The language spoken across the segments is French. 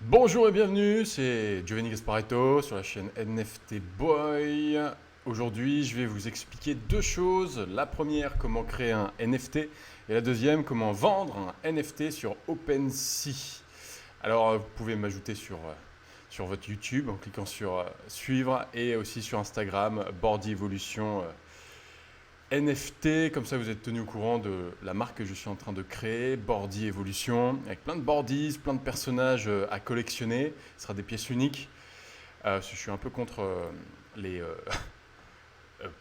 Bonjour et bienvenue, c'est Giovanni Gasparetto sur la chaîne NFT Boy. Aujourd'hui, je vais vous expliquer deux choses. La première, comment créer un NFT et la deuxième, comment vendre un NFT sur OpenSea. Alors, vous pouvez m'ajouter sur votre YouTube en cliquant sur suivre et aussi sur Instagram, Bordy Evolution NFT, comme ça vous êtes tenu au courant de la marque que je suis en train de créer, Bordy Evolution, avec plein de boardies, plein de personnages à collectionner. Ce sera des pièces uniques. Je suis un peu contre les,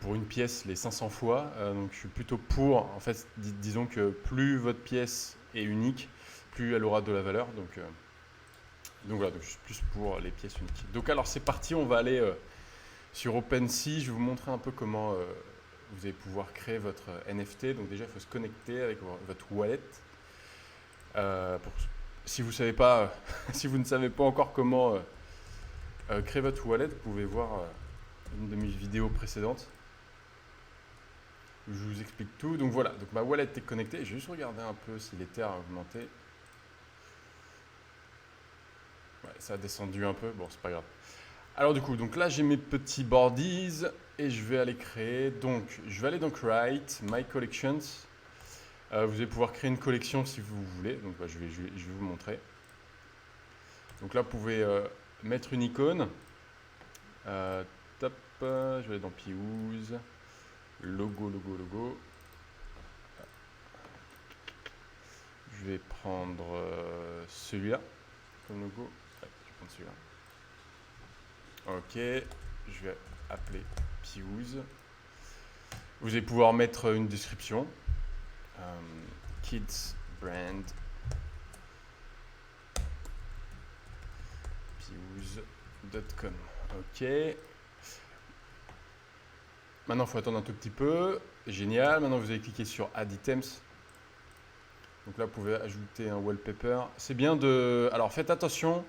pour une pièce les 500 fois, donc je suis plutôt pour. En fait, disons que plus votre pièce est unique, plus elle aura de la valeur. Donc voilà, donc je suis plus pour les pièces uniques. Donc alors c'est parti, on va aller sur OpenSea. Je vais vous montrer un peu comment vous allez pouvoir créer votre NFT. Donc déjà, il faut se connecter avec votre wallet. Si vous savez pas, si vous ne savez pas encore comment créer votre wallet, vous pouvez voir une de mes vidéos précédentes où je vous explique tout. Donc voilà, donc ma wallet est connectée. Je vais juste regarder un peu si l'Ether a augmenté. Ouais, ça a descendu un peu. Bon, c'est pas grave. Alors du coup, donc là j'ai mes petits boardies et je vais aller créer. Donc je vais aller dans Create, My Collections. Vous allez pouvoir créer une collection si vous voulez. Donc je vais vous montrer. Donc là, vous pouvez mettre une icône. Top, je vais aller dans Piouze. Logo. Je vais prendre celui-là comme logo. Ouais, je vais prendre celui-là. Ok, je vais appeler Piouze. Vous allez pouvoir mettre une description. Kids Brand Piouze.com. Ok. Maintenant, il faut attendre un tout petit peu. Génial. Maintenant, vous allez cliquer sur Add Items. Donc là, vous pouvez ajouter un wallpaper. C'est bien de... Alors, faites attention.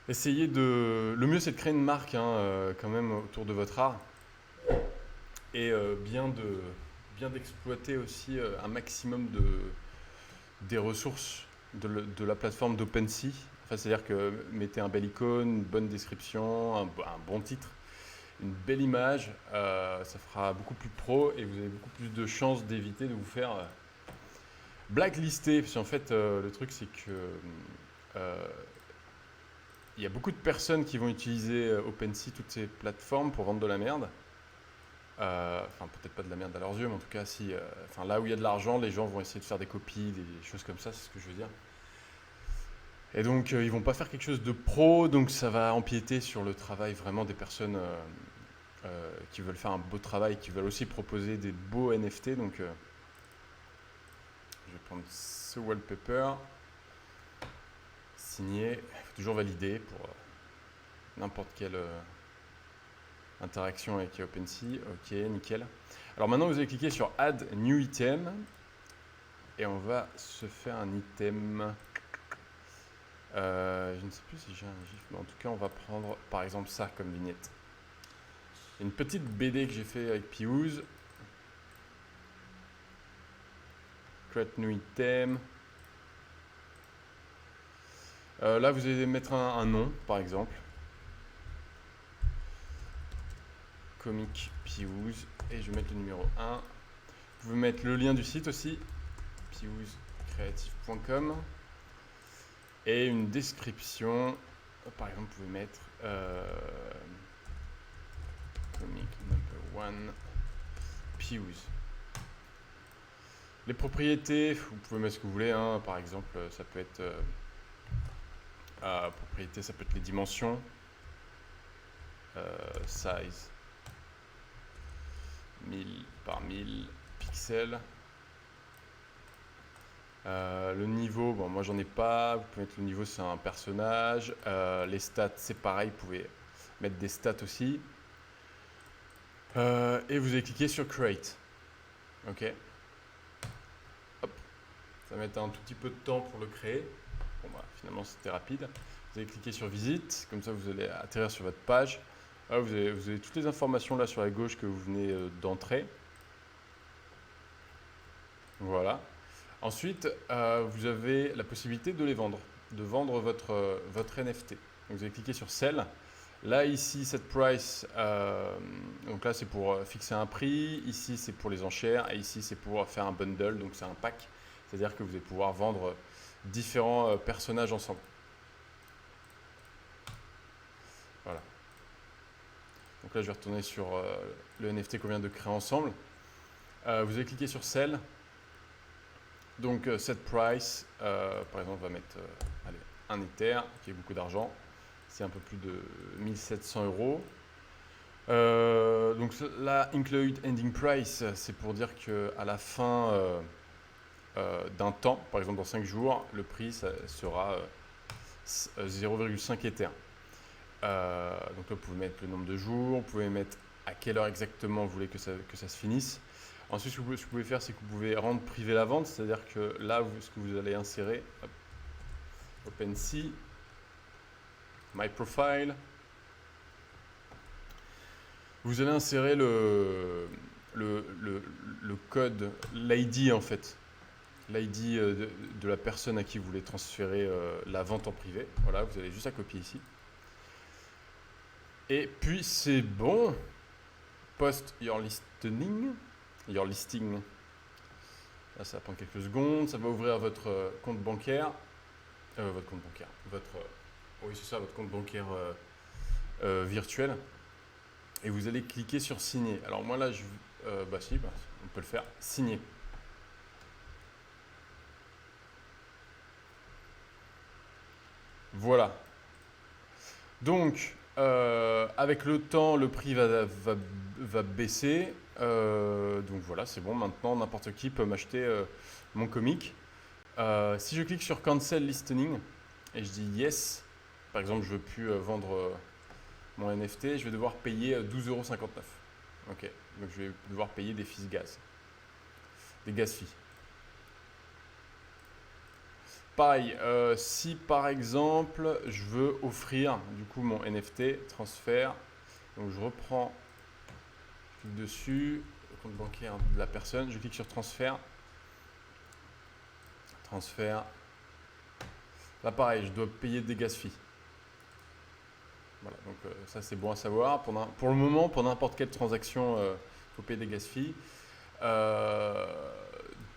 Essayez de... Le mieux, c'est de créer une marque quand même autour de votre art. Et bien d'exploiter aussi un maximum des ressources de la plateforme d'OpenSea. Enfin, c'est-à-dire que mettez un bel icône, une bonne description, un bon titre, une belle image. Ça fera beaucoup plus pro et vous avez beaucoup plus de chances d'éviter de vous faire blacklister. Parce qu'en fait, le truc, c'est que il y a beaucoup de personnes qui vont utiliser OpenSea, toutes ces plateformes, pour vendre de la merde. Enfin, peut-être pas de la merde à leurs yeux, mais en tout cas, là où il y a de l'argent, les gens vont essayer de faire des copies, des choses comme ça, c'est ce que je veux dire. Et donc, ils vont pas faire quelque chose de pro, donc ça va empiéter sur le travail vraiment des personnes qui veulent faire un beau travail, qui veulent aussi proposer des beaux NFT. Donc, je vais prendre ce wallpaper, signer. Il faut toujours valider pour n'importe quelle interaction avec OpenSea. Ok, nickel. Alors maintenant, vous allez cliquer sur Add New Item et on va se faire un item. Je ne sais plus si j'ai un GIF, mais en tout cas, on va prendre par exemple ça comme vignette. Une petite BD que j'ai fait avec Piouze. Create New Item. Là, vous allez mettre un nom, par exemple. Comic Piouze. Et je vais mettre le numéro 1. Vous pouvez mettre le lien du site aussi. piouzecreative.com. Et une description. Par exemple, vous pouvez mettre Comic number 1 Piouze. Les propriétés, vous pouvez mettre ce que vous voulez. Par exemple, ça peut être propriété, ça peut être les dimensions. Size 1000 par 1000 pixels. Le niveau, bon, moi j'en ai pas. Vous pouvez mettre le niveau, c'est un personnage. Les stats, c'est pareil. Vous pouvez mettre des stats aussi. Et vous allez cliquer sur Create. Ok. Hop. Ça va mettre un tout petit peu de temps pour le créer. Bon, bah, finalement, c'était rapide. Vous allez cliquer sur Visite. Comme ça, vous allez atterrir sur votre page. Là, vous avez toutes les informations là sur la gauche que vous venez d'entrer. Voilà. Ensuite, vous avez la possibilité de les vendre. de vendre votre NFT. Donc, vous allez cliquer sur Sell. Là, ici, cette price, donc là, c'est pour fixer un prix. Ici, c'est pour les enchères. Et ici, c'est pour faire un bundle, donc c'est un pack. C'est-à-dire que vous allez pouvoir vendre différents personnages ensemble. Voilà. Donc là, je vais retourner sur le NFT qu'on vient de créer ensemble. Vous allez cliquer sur Sell. Donc, cette price, par exemple, on va mettre allez, 1 Ether, qui est beaucoup d'argent. C'est un peu plus de 1700 euros. Donc là, include ending price, c'est pour dire qu'à la fin d'un temps, par exemple dans 5 jours, le prix ça sera 0,5 Ether. Donc là, vous pouvez mettre le nombre de jours, vous pouvez mettre à quelle heure exactement vous voulez que ça se finisse. Ensuite, ce que vous pouvez faire, c'est que vous pouvez rendre privé la vente, c'est-à-dire que là, ce que vous allez insérer, hop, OpenSea, My Profile, vous allez insérer le code, l'ID en fait, l'ID de la personne à qui vous voulez transférer la vente en privé. Voilà, vous allez juste à copier ici. Et puis c'est bon. Post your listing. Là, ça va prendre quelques secondes. Ça va ouvrir votre compte bancaire. Votre compte bancaire. Oui, c'est ça, votre compte bancaire virtuel. Et vous allez cliquer sur signer. Alors moi là, on peut le faire. Signer. Voilà. Donc, avec le temps, le prix va baisser. Donc voilà, c'est bon. Maintenant, n'importe qui peut m'acheter mon comic. Si je clique sur Cancel Listening et je dis Yes, par exemple, je veux plus vendre mon NFT, je vais devoir payer 12,59 €. Ok, donc je vais devoir payer des fees gaz. Des gaz fees. Pareil, si par exemple je veux offrir du coup mon NFT, transfert, donc je reprends, je clique dessus, le compte bancaire de la personne, je clique sur transfert, là pareil, je dois payer des gas fees. Voilà, donc ça c'est bon à savoir. Pour le moment, pour n'importe quelle transaction, il faut payer des gas fees.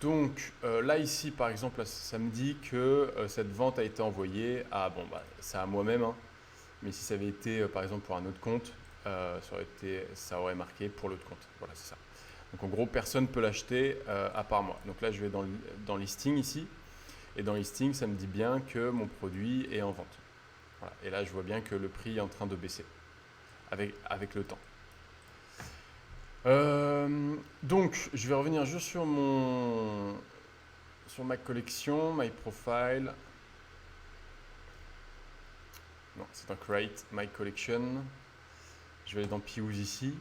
Donc là ici par exemple ça me dit que cette vente a été envoyée à, bon bah c'est à moi-même, hein, mais si ça avait été par exemple pour un autre compte, ça aurait marqué pour l'autre compte. Voilà, c'est ça. Donc en gros personne ne peut l'acheter à part moi. Donc là je vais dans listing ici, et dans listing ça me dit bien que mon produit est en vente. Voilà. Et là je vois bien que le prix est en train de baisser avec le temps. Donc, je vais revenir juste sur ma collection, My Profile. Non, c'est un Create My Collection. Je vais aller dans Pews ici.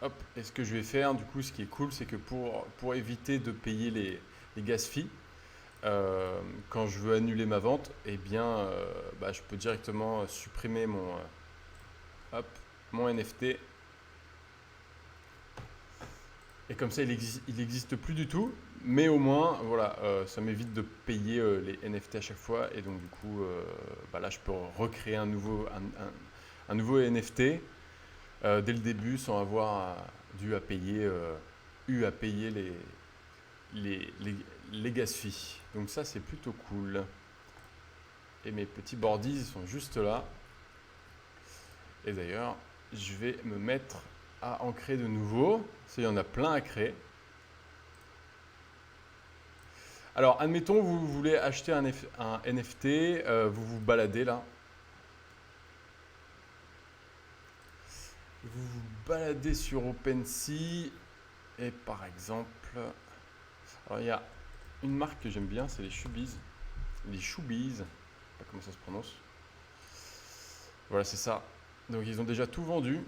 Hop, et ce que je vais faire, du coup, ce qui est cool, c'est que pour éviter de payer les gas fees, quand je veux annuler ma vente, eh bien, je peux directement supprimer mon NFT. Et comme ça, il n'existe plus du tout. Mais au moins, voilà, ça m'évite de payer les NFT à chaque fois. Et donc, du coup, là, je peux recréer un nouveau NFT dès le début sans avoir à payer les gas fees. Donc ça, c'est plutôt cool. Et mes petits boardies sont juste là. Et d'ailleurs, je vais me mettre à en créer de nouveaux. Il y en a plein à créer. Alors, admettons, vous voulez acheter un NFT, vous vous baladez là. Vous vous baladez sur OpenSea et par exemple, alors il y a une marque que j'aime bien, c'est les Shoebiz. Les Shoebiz, je sais pas comment ça se prononce. Voilà, c'est ça. Donc ils ont déjà tout vendu.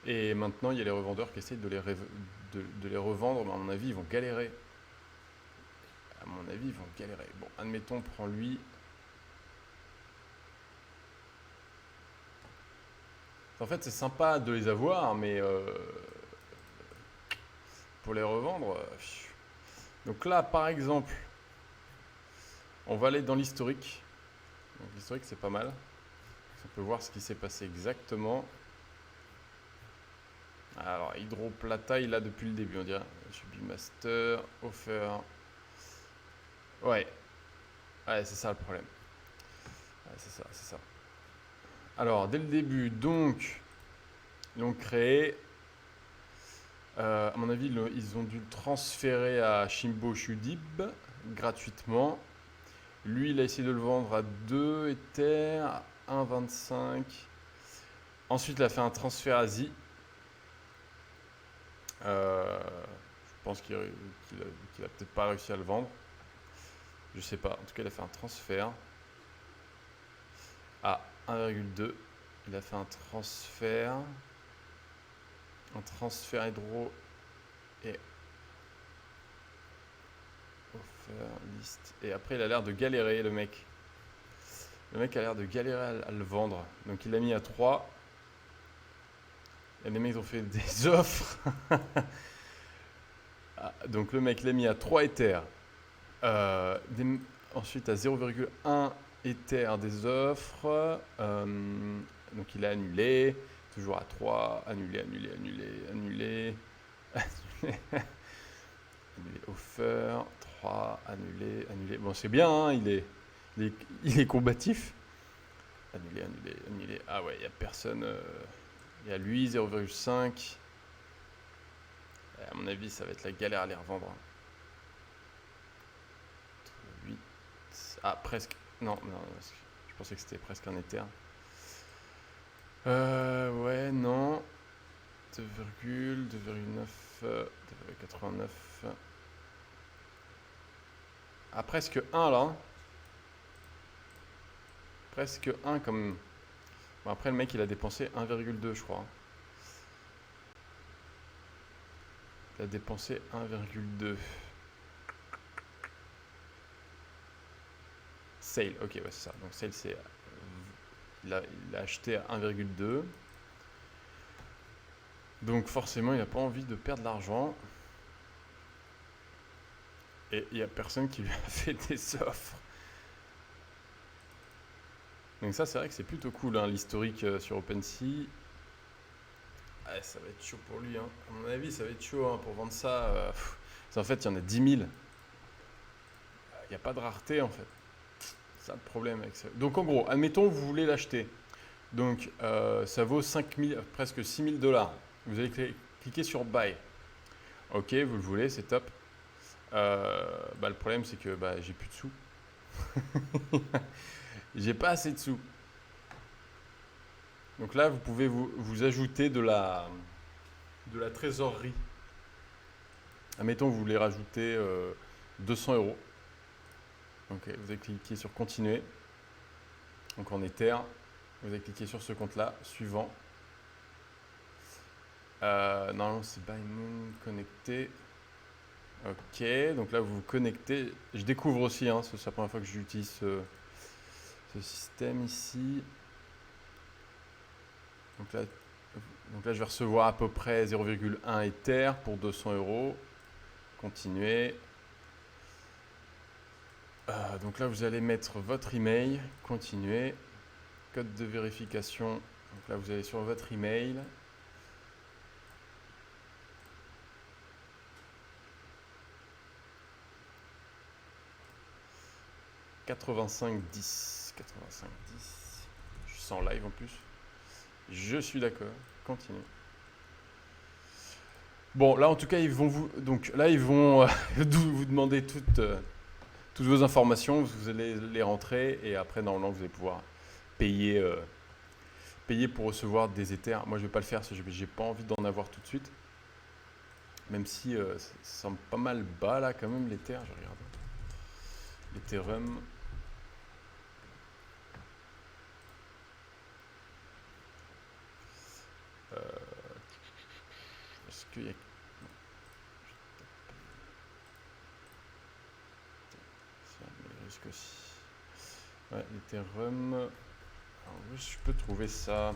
Et maintenant, il y a les revendeurs qui essayent de les revendre, mais à mon avis, ils vont galérer. Bon, admettons, prends lui. En fait, c'est sympa de les avoir, mais pour les revendre. Donc là, par exemple, On va aller dans l'historique. Donc l'historique, c'est pas mal. On peut voir ce qui s'est passé exactement. Alors, Hydroplata, il a depuis le début, on dirait. Master, Offer. Ouais. Ouais, c'est ça le problème. Ouais, c'est ça, c'est ça. Alors, dès le début, donc, ils l'ont créé. À mon avis, ils ont dû le transférer à Shimbo Shudib gratuitement. Lui, il a essayé de le vendre à 2 Ethers, à 1,25. Ensuite, il a fait un transfert à Z. Je pense qu'il a peut-être pas réussi à le vendre. Je sais pas. En tout cas, il a fait un transfert à 1,2. Il a fait un transfert hydro et offer list. Et après, il a l'air de galérer, le mec. Le mec a l'air de galérer à le vendre. Donc, il l'a mis à 3. Et les mecs ont fait des offres. Donc, le mec l'a mis à 3 Ethers. Ensuite, à 0,1 Ether des offres. Donc, il a annulé. Toujours à 3. Annulé. Annulé, offer. 3. Annulé. Bon, c'est bien, hein, il est combatif. Annulé. Ah ouais, il n'y a personne. Il y a lui, 0,5. À mon avis, ça va être la galère à les revendre. 8. Ah, presque. Non, je pensais que c'était presque un Ether. Ouais, non. 2,9, 2,89. Ah, presque 1 là. Presque 1 comme. Bon, après, le mec, il a dépensé 1,2, je crois. Il a dépensé 1,2. Sale, ok, ouais, c'est ça. Donc, sale, c'est. Il a acheté à 1,2. Donc, forcément, il n'a pas envie de perdre de l'argent. Et il n'y a personne qui lui a fait des offres. Donc ça, c'est vrai que c'est plutôt cool, hein, l'historique sur OpenSea. Ah, ça va être chaud pour lui. Hein. À mon avis, ça va être chaud hein, pour vendre ça. En fait, il y en a 10 000. Il n'y a pas de rareté, en fait. C'est ça le problème avec ça. Donc, en gros, admettons, vous voulez l'acheter. Donc, ça vaut 5 000, presque 6 000 $. Vous allez cliquer sur Buy. Ok, vous le voulez, c'est top. Le problème, c'est que j'ai plus de sous. J'ai pas assez de sous. Donc là, vous pouvez vous ajouter de la trésorerie. Admettons, vous voulez rajouter 200 €. Donc, vous allez cliquer sur Continuer. Donc en Ether, vous allez cliquer sur ce compte-là, suivant. Normalement, c'est Buy Moon connecté. Ok, donc là, vous vous connectez. Je découvre aussi, hein, c'est la première fois que j'utilise ce système ici. Donc là, je vais recevoir à peu près 0,1 Ether pour 200 €. Continuer. Donc là, vous allez mettre votre email. Continuer. Code de vérification. Donc là, vous allez sur votre email. « 8510. 8510. Je suis en live en plus. Je suis d'accord. Continue. Bon, là en tout cas, ils vont vous demander toutes vos informations. Vous allez les rentrer et après, normalement, vous allez pouvoir payer pour recevoir des Ethers. Moi, je vais pas le faire parce que j'ai pas envie d'en avoir tout de suite. Même si ça semble pas mal bas là quand même l'Ether. Je regarde. L'Ethereum. Est-ce qu'il y a... risque aussi. Ouais, l'Ethereum. Alors, où je peux trouver ça?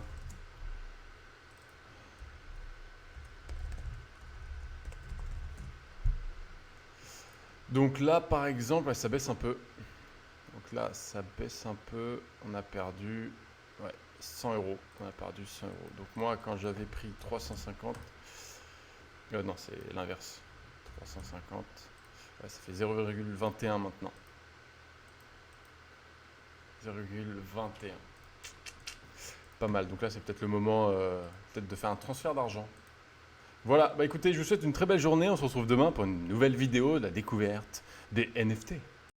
Donc là, par exemple, ça baisse un peu. Donc là, ça baisse un peu. On a perdu 100 euros. On a perdu 100 euros. Donc moi, quand j'avais pris 350, non, c'est l'inverse. 350, ça fait 0,21 maintenant. 0,21. Pas mal. Donc là, c'est peut-être le moment peut-être de faire un transfert d'argent. Voilà, bah écoutez, je vous souhaite une très belle journée. On se retrouve demain pour une nouvelle vidéo de la découverte des NFT.